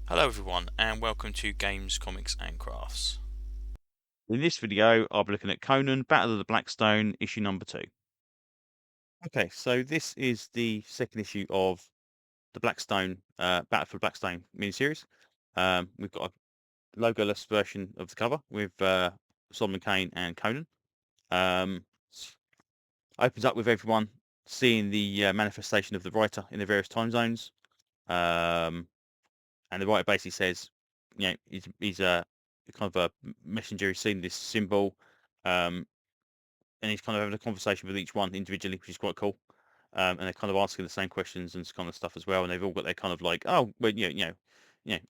Hello everyone and welcome to Games, Comics and Crafts. In this video, I'll be looking at Conan, Battle of the Blackstone, issue number 2. Okay, so this is the second issue of the Blackstone, Battle for the Blackstone miniseries. We've got a logoless version of the cover with Solomon Kane and Conan. Um, Opens up with everyone seeing the manifestation of the writer in the various time zones. Um, and the writer basically says, he's a kind of a messenger who's seen this symbol. Um, and he's kind of having a conversation with each one individually, which is quite cool. And they're kind of asking the same questions and kind of stuff as well. And they've all got their kind of like, oh, well,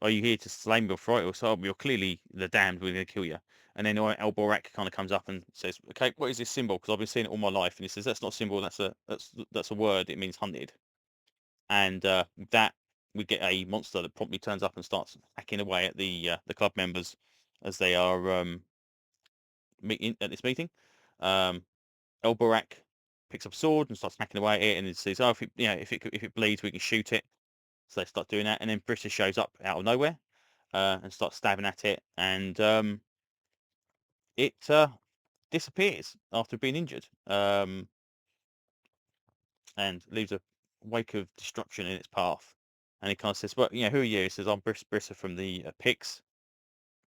are you here to slay me or fright or so? You're clearly the damned. We're going to kill you. And then El Borak kind of comes up and says, okay, what is this symbol? Because I've been seeing it all my life. And he says, that's not a symbol. That's a word. It means hunted. And with that, we get a monster that promptly turns up and starts hacking away at the club members as they are meeting at this meeting. Um, Elborak picks up a sword and starts hacking away at it, and it says, "Oh, if it bleeds, we can shoot it." So they start doing that, and then Britta shows up out of nowhere and starts stabbing at it, and it disappears after being injured, and leaves a wake of destruction in its path. And he kind of says, "Well, who are you?" He says, "I'm Britta from the Pix."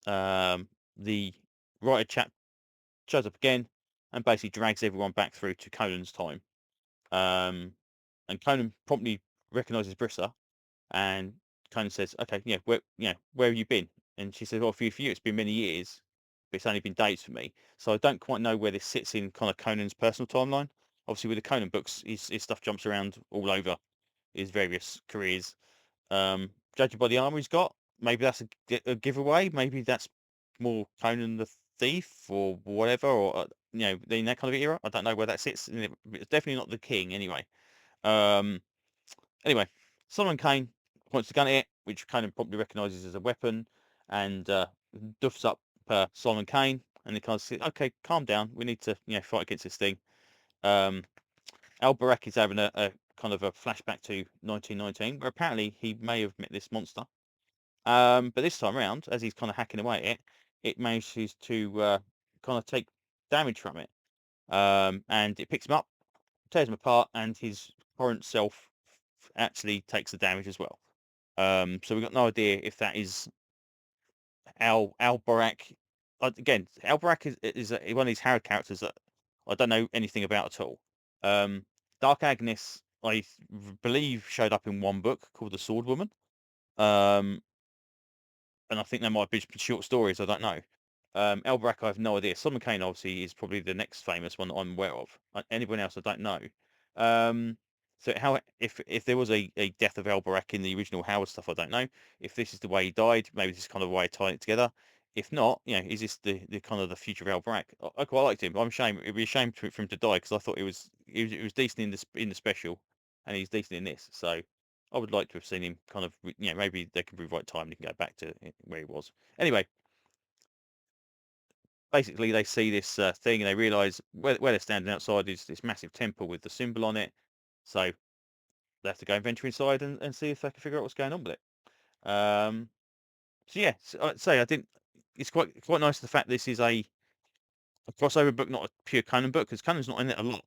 The writer chap shows up again and basically drags everyone back through to Conan's time. Um, and Conan promptly recognizes Brissa, and Conan says, "Okay, where have you been?" And she says, "Well, for you, it's been many years, but it's only been days for me." So I don't quite know where this sits in kind of Conan's personal timeline. Obviously, with the Conan books, his stuff jumps around all over his various careers. Judging by the armor he's got, maybe that's a giveaway. Maybe that's more Conan the Thief or whatever, or in that kind of era. I don't know where that sits. It's definitely not the King, anyway. Um, anyway, Solomon Kane points the gun at it, which Conan promptly recognises as a weapon, and duffs up Solomon Kane, and he kind of says, "Okay, calm down. We need to, fight against this thing." Um, Al Barak is having a kind of a flashback to 1919, where apparently he may have met this monster. But this time around, as he's kind of hacking away at it, it manages to kind of take damage from it, and it picks him up, tears him apart, and his current self actually takes the damage as well. So we've got no idea if that is Al Barak. Again, Al Barak is one of these Harrod characters that I don't know anything about at all. Um, Dark Agnes, believe, showed up in one book called The Sword Woman. Um, and I think there might be short stories. I don't know. Elbrack, I have no idea. Solomon Kane obviously is probably the next famous one that I'm aware of. Anyone else, I don't know. Um, so how if there was a death of Elbrack in the original Howard stuff, I don't know. If this is the way he died, maybe this is kind of a way of tying it together. If not, is this the kind of the future of Elbrack? I quite liked him. I'm ashamed. It'd be a shame for him to die because I thought it was decent in the special, and he's decent in this. So I would like to have seen him kind of, maybe they can rewrite time and he can go back to where he was. Anyway, basically they see this thing and they realise where they're standing outside is this massive temple with the symbol on it. So they have to go and venture inside and see if they can figure out what's going on with it. So yeah, I'd say I didn't. It's quite nice the fact this is a crossover book, not a pure Conan book, because Conan's not in it a lot.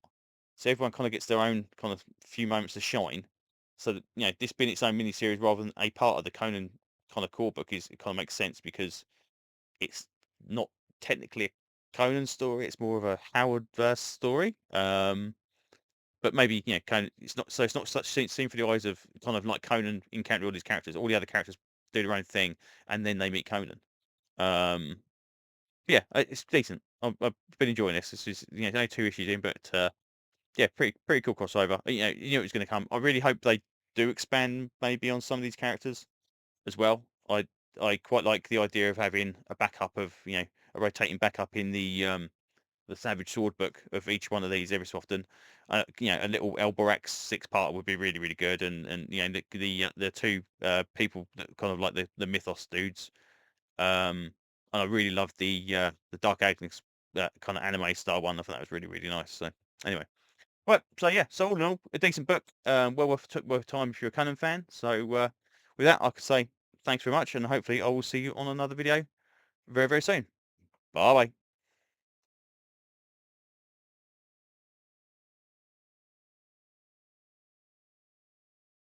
So everyone kind of gets their own kind of few moments to shine. So that, this being its own mini-series rather than a part of the Conan kind of core book it kind of makes sense because it's not technically a Conan story. It's more of a Howard verse story. But maybe, Conan, it's not such seen through the eyes of kind of like Conan encountering all these characters. All the other characters do their own thing and then they meet Conan. Um, yeah, it's decent. I've been enjoying this. This is, only 2 issues in, but yeah, pretty cool crossover. You know it's going to come. I really hope they do expand maybe on some of these characters as well. I quite like the idea of having a backup of, a rotating backup in the Savage Sword book of each one of these every so often. A little Elborax 6-part would be really really good, and the two people that kind of like the Mythos dudes. And I really loved the Dark Agnes kind of anime style one. I thought that was really really nice. So anyway, right. So yeah, so all in all, a decent book. Well worth time if you're a Conan fan. So with that, I could say thanks very much, and hopefully I will see you on another video very, very soon. Bye bye.